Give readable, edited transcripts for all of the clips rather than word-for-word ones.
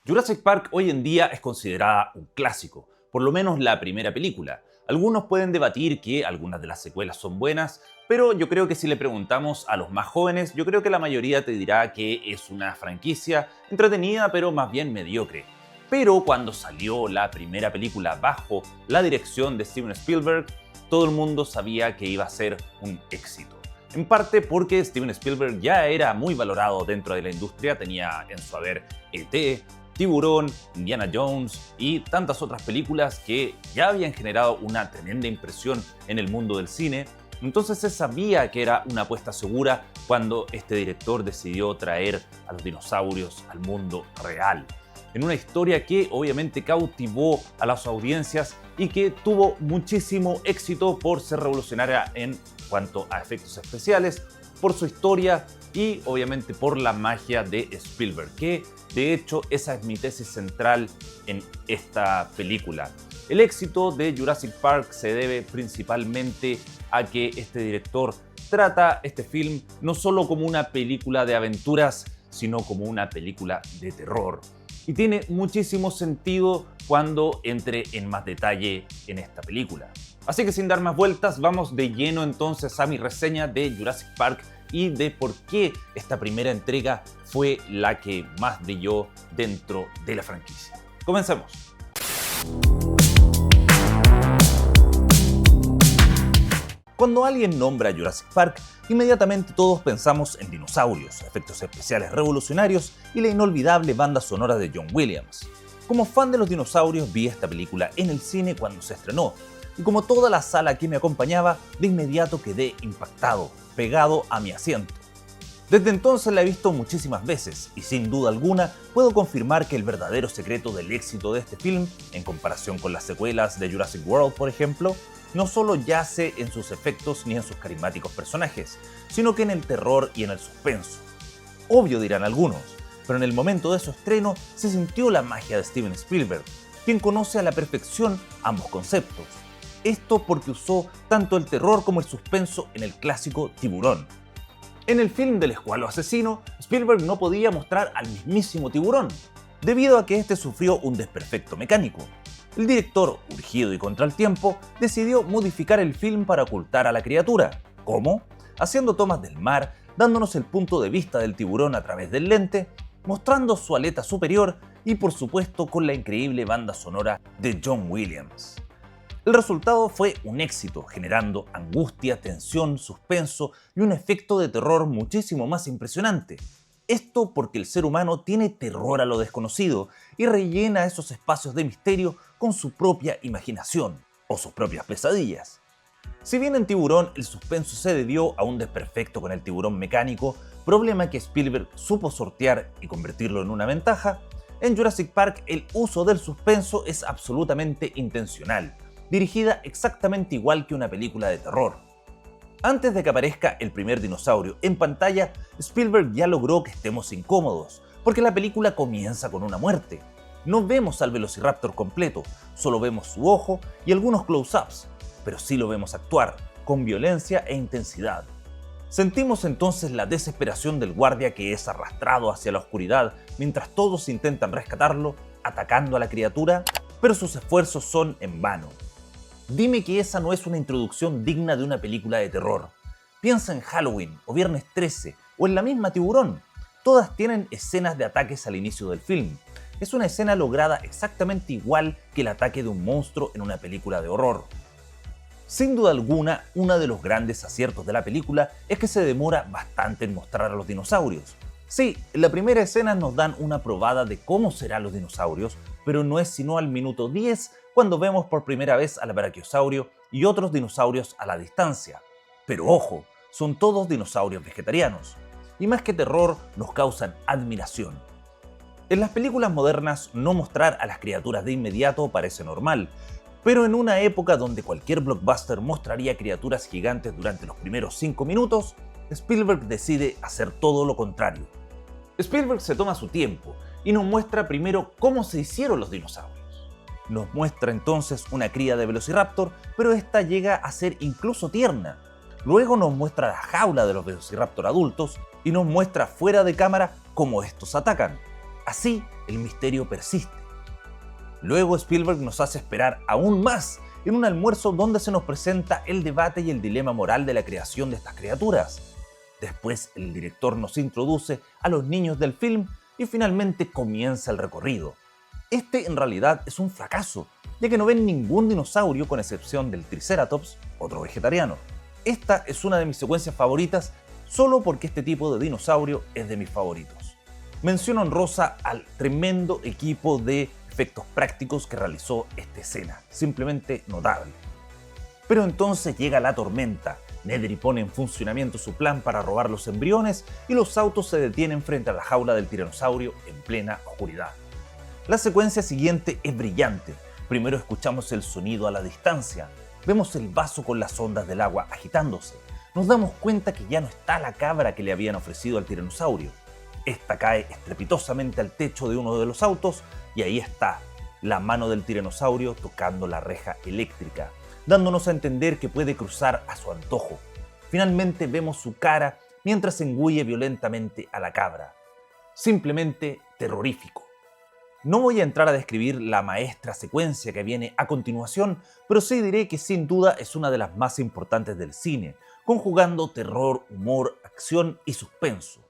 Jurassic Park hoy en día es considerada un clásico, por lo menos la primera película. Algunos pueden debatir que algunas de las secuelas son buenas, pero yo creo que si le preguntamos a los más jóvenes, yo creo que la mayoría te dirá que es una franquicia entretenida, pero más bien mediocre. Pero cuando salió la primera película bajo la dirección de Steven Spielberg, todo el mundo sabía que iba a ser un éxito. En parte porque Steven Spielberg ya era muy valorado dentro de la industria, tenía en su haber E.T., Tiburón, Indiana Jones y tantas otras películas que ya habían generado una tremenda impresión en el mundo del cine. Entonces se sabía que era una apuesta segura cuando este director decidió traer a los dinosaurios al mundo real, en una historia que obviamente cautivó a las audiencias y que tuvo muchísimo éxito por ser revolucionaria en cuanto a efectos especiales, por su historia y obviamente por la magia de Spielberg, que de hecho esa es mi tesis central en esta película. El éxito de Jurassic Park se debe principalmente a que este director trata este film no solo como una película de aventuras, sino como una película de terror. Y tiene muchísimo sentido cuando entre en más detalle en esta película. Así que sin dar más vueltas, vamos de lleno entonces a mi reseña de Jurassic Park y de por qué esta primera entrega fue la que más brilló dentro de la franquicia. Comencemos. Cuando alguien nombra Jurassic Park, inmediatamente todos pensamos en dinosaurios, efectos especiales revolucionarios y la inolvidable banda sonora de John Williams. Como fan de los dinosaurios vi esta película en el cine cuando se estrenó, y como toda la sala que me acompañaba, de inmediato quedé impactado, pegado a mi asiento. Desde entonces la he visto muchísimas veces y sin duda alguna puedo confirmar que el verdadero secreto del éxito de este film, en comparación con las secuelas de Jurassic World por ejemplo, no solo yace en sus efectos ni en sus carismáticos personajes, sino que en el terror y en el suspenso. Obvio dirán algunos, pero en el momento de su estreno se sintió la magia de Steven Spielberg, quien conoce a la perfección ambos conceptos. Esto porque usó tanto el terror como el suspenso en el clásico Tiburón. En el film del escualo asesino, Spielberg no podía mostrar al mismísimo tiburón, debido a que este sufrió un desperfecto mecánico. El director, urgido y contra el tiempo, decidió modificar el film para ocultar a la criatura. ¿Cómo? Haciendo tomas del mar, dándonos el punto de vista del tiburón a través del lente, mostrando su aleta superior y por supuesto con la increíble banda sonora de John Williams. El resultado fue un éxito, generando angustia, tensión, suspenso y un efecto de terror muchísimo más impresionante. Esto porque el ser humano tiene terror a lo desconocido y rellena esos espacios de misterio con su propia imaginación o sus propias pesadillas. Si bien en Tiburón el suspenso se debió a un desperfecto con el tiburón mecánico, problema que Spielberg supo sortear y convertirlo en una ventaja, en Jurassic Park el uso del suspenso es absolutamente intencional, dirigida exactamente igual que una película de terror. Antes de que aparezca el primer dinosaurio en pantalla, Spielberg ya logró que estemos incómodos, porque la película comienza con una muerte. No vemos al Velociraptor completo, solo vemos su ojo y algunos close-ups, pero sí lo vemos actuar, con violencia e intensidad. Sentimos entonces la desesperación del guardia que es arrastrado hacia la oscuridad mientras todos intentan rescatarlo, atacando a la criatura, pero sus esfuerzos son en vano. Dime que esa no es una introducción digna de una película de terror. Piensa en Halloween o Viernes 13 o en la misma Tiburón. Todas tienen escenas de ataques al inicio del film. Es una escena lograda exactamente igual que el ataque de un monstruo en una película de horror. Sin duda alguna, uno de los grandes aciertos de la película es que se demora bastante en mostrar a los dinosaurios. Sí, en la primera escena nos dan una probada de cómo serán los dinosaurios, pero no es sino al minuto 10 cuando vemos por primera vez al brachiosaurio y otros dinosaurios a la distancia. Pero ojo, son todos dinosaurios vegetarianos, y más que terror nos causan admiración. En las películas modernas no mostrar a las criaturas de inmediato parece normal, pero en una época donde cualquier blockbuster mostraría criaturas gigantes durante los primeros 5 minutos, Spielberg decide hacer todo lo contrario. Spielberg se toma su tiempo y nos muestra primero cómo se hicieron los dinosaurios. Nos muestra entonces una cría de Velociraptor, pero esta llega a ser incluso tierna. Luego nos muestra la jaula de los Velociraptor adultos y nos muestra fuera de cámara cómo estos atacan. Así, el misterio persiste. Luego Spielberg nos hace esperar aún más en un almuerzo donde se nos presenta el debate y el dilema moral de la creación de estas criaturas. Después el director nos introduce a los niños del film y finalmente comienza el recorrido. Este en realidad es un fracaso, ya que no ven ningún dinosaurio con excepción del Triceratops, otro vegetariano. Esta es una de mis secuencias favoritas solo porque este tipo de dinosaurio es de mis favoritos. Mención honrosa al tremendo equipo de efectos prácticos que realizó esta escena, simplemente notable. Pero entonces llega la tormenta, Nedry pone en funcionamiento su plan para robar los embriones y los autos se detienen frente a la jaula del tiranosaurio en plena oscuridad. La secuencia siguiente es brillante. Primero escuchamos el sonido a la distancia, vemos el vaso con las ondas del agua agitándose, nos damos cuenta que ya no está la cabra que le habían ofrecido al tiranosaurio. Esta cae estrepitosamente al techo de uno de los autos y ahí está, la mano del tiranosaurio tocando la reja eléctrica, dándonos a entender que puede cruzar a su antojo. Finalmente vemos su cara mientras engulle violentamente a la cabra. Simplemente terrorífico. No voy a entrar a describir la maestra secuencia que viene a continuación, pero sí diré que sin duda es una de las más importantes del cine, conjugando terror, humor, acción y suspenso.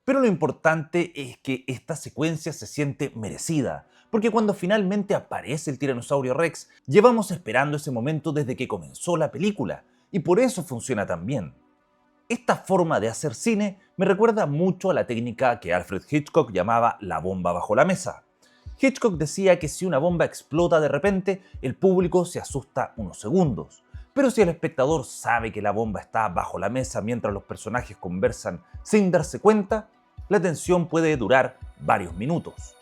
Pero lo importante es que esta secuencia se siente merecida, porque cuando finalmente aparece el Tiranosaurio Rex, llevamos esperando ese momento desde que comenzó la película, y por eso funciona tan bien. Esta forma de hacer cine me recuerda mucho a la técnica que Alfred Hitchcock llamaba la bomba bajo la mesa. Hitchcock decía que si una bomba explota de repente, el público se asusta unos segundos. Pero si el espectador sabe que la bomba está bajo la mesa mientras los personajes conversan sin darse cuenta, la tensión puede durar varios minutos.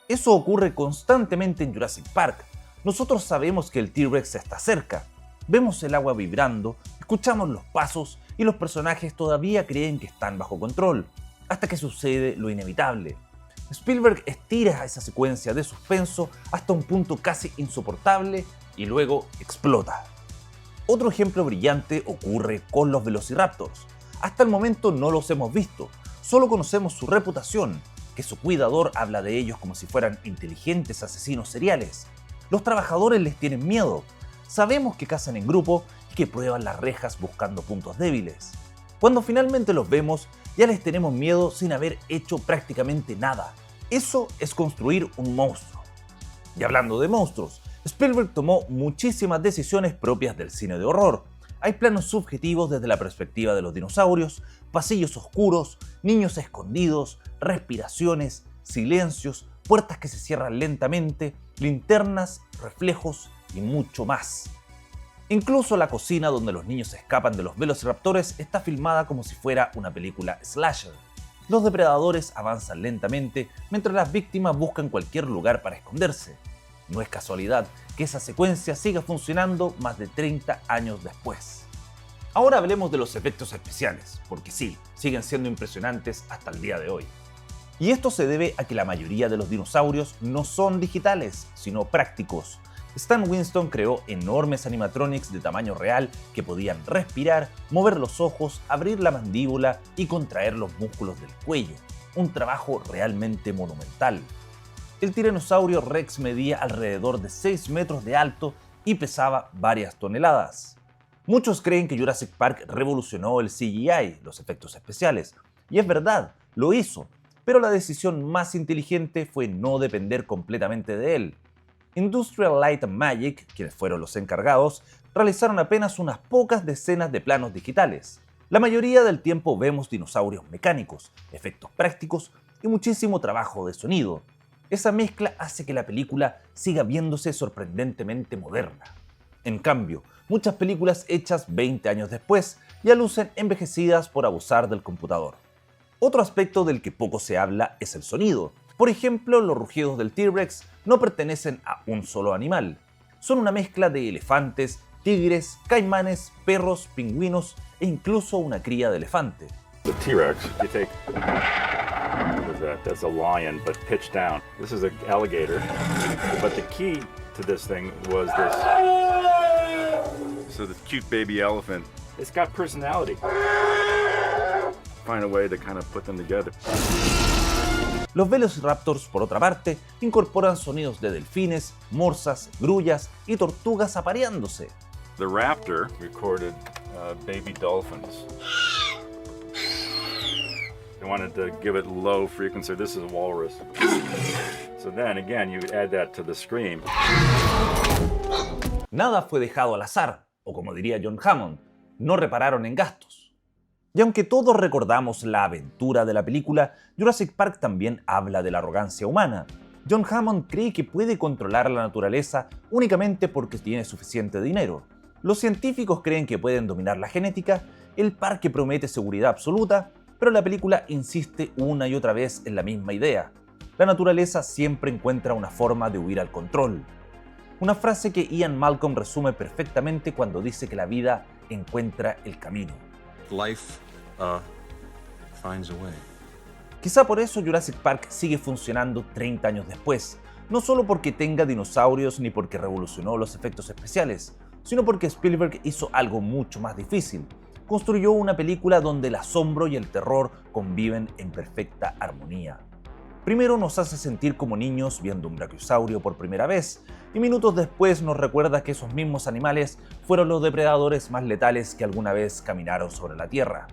Eso ocurre constantemente en Jurassic Park. Nosotros sabemos que el T-Rex está cerca. Vemos el agua vibrando, escuchamos los pasos y los personajes todavía creen que están bajo control, hasta que sucede lo inevitable. Spielberg estira esa secuencia de suspenso hasta un punto casi insoportable y luego explota. Otro ejemplo brillante ocurre con los Velociraptors. Hasta el momento no los hemos visto, solo conocemos su reputación, que su cuidador habla de ellos como si fueran inteligentes asesinos seriales. Los trabajadores les tienen miedo, sabemos que cazan en grupo y que prueban las rejas buscando puntos débiles. Cuando finalmente los vemos, ya les tenemos miedo sin haber hecho prácticamente nada. Eso es construir un monstruo. Y hablando de monstruos, Spielberg tomó muchísimas decisiones propias del cine de horror. Hay planos subjetivos desde la perspectiva de los dinosaurios, pasillos oscuros, niños escondidos, respiraciones, silencios, puertas que se cierran lentamente, linternas, reflejos y mucho más. Incluso la cocina donde los niños escapan de los velociraptores está filmada como si fuera una película slasher. Los depredadores avanzan lentamente mientras las víctimas buscan cualquier lugar para esconderse. No es casualidad que esa secuencia siga funcionando más de 30 años después. Ahora hablemos de los efectos especiales, porque sí, siguen siendo impresionantes hasta el día de hoy. Y esto se debe a que la mayoría de los dinosaurios no son digitales, sino prácticos. Stan Winston creó enormes animatronics de tamaño real que podían respirar, mover los ojos, abrir la mandíbula y contraer los músculos del cuello. Un trabajo realmente monumental. El tiranosaurio Rex medía alrededor de 6 metros de alto y pesaba varias toneladas. Muchos creen que Jurassic Park revolucionó el CGI, los efectos especiales, y es verdad, lo hizo, pero la decisión más inteligente fue no depender completamente de él. Industrial Light and Magic, quienes fueron los encargados, realizaron apenas unas pocas decenas de planos digitales. La mayoría del tiempo vemos dinosaurios mecánicos, efectos prácticos y muchísimo trabajo de sonido. Esa mezcla hace que la película siga viéndose sorprendentemente moderna. En cambio, muchas películas hechas 20 años después ya lucen envejecidas por abusar del computador. Otro aspecto del que poco se habla es el sonido. Por ejemplo, los rugidos del T-Rex no pertenecen a un solo animal. Son una mezcla de elefantes, tigres, caimanes, perros, pingüinos e incluso una cría de elefante. The T-Rex, you take, what is that? That's a lion, but pitched down. This is an alligator, but the key to this thing was this. So the cute baby elephant, it's got personality. Find a way to kind of put them together. Los Velociraptors, por otra parte, incorporan sonidos de delfines, morsas, grullas y tortugas apareándose. The Raptor recorded baby dolphins. They wanted to give it low frequency. This is a walrus. So then again, you add that to the scream. Nada fue dejado al azar, o como diría John Hammond, no repararon en gastos. Y aunque todos recordamos la aventura de la película, Jurassic Park también habla de la arrogancia humana. John Hammond cree que puede controlar la naturaleza únicamente porque tiene suficiente dinero. Los científicos creen que pueden dominar la genética, el parque promete seguridad absoluta, pero la película insiste una y otra vez en la misma idea. La naturaleza siempre encuentra una forma de huir al control. Una frase que Ian Malcolm resume perfectamente cuando dice que la vida encuentra el camino. Life finds a way. Quizá por eso Jurassic Park sigue funcionando 30 años después, no solo porque tenga dinosaurios ni porque revolucionó los efectos especiales, sino porque Spielberg hizo algo mucho más difícil. Construyó una película donde el asombro y el terror conviven en perfecta armonía. Primero nos hace sentir como niños viendo un brachiosaurio por primera vez, y minutos después nos recuerda que esos mismos animales fueron los depredadores más letales que alguna vez caminaron sobre la Tierra.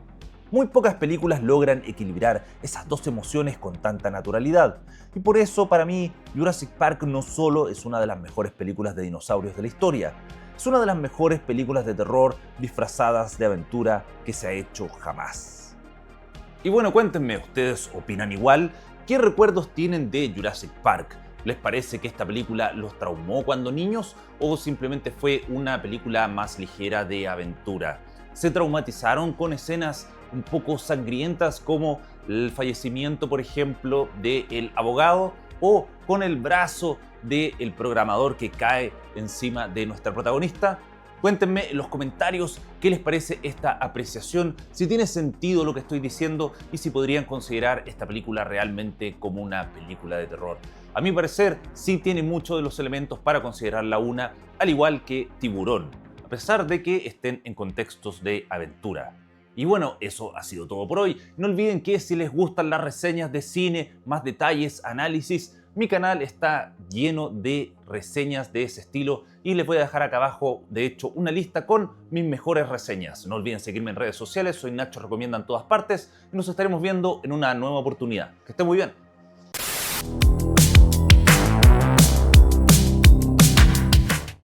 Muy pocas películas logran equilibrar esas dos emociones con tanta naturalidad, y por eso para mí Jurassic Park no solo es una de las mejores películas de dinosaurios de la historia, es una de las mejores películas de terror disfrazadas de aventura que se ha hecho jamás. Y bueno, cuéntenme, ¿ustedes opinan igual? ¿Qué recuerdos tienen de Jurassic Park? ¿Les parece que esta película los traumó cuando niños o simplemente fue una película más ligera de aventura? ¿Se traumatizaron con escenas un poco sangrientas como el fallecimiento, por ejemplo, del abogado o con el brazo del programador que cae encima de nuestra protagonista? Cuéntenme en los comentarios qué les parece esta apreciación, si tiene sentido lo que estoy diciendo y si podrían considerar esta película realmente como una película de terror. A mi parecer, sí tiene muchos de los elementos para considerarla una, al igual que Tiburón, a pesar de que estén en contextos de aventura. Y bueno, eso ha sido todo por hoy. No olviden que si les gustan las reseñas de cine, más detalles, análisis, mi canal está lleno de reseñas de ese estilo y les voy a dejar acá abajo, de hecho, una lista con mis mejores reseñas. No olviden seguirme en redes sociales, soy Nacho Recomienda en todas partes y nos estaremos viendo en una nueva oportunidad. Que estén muy bien.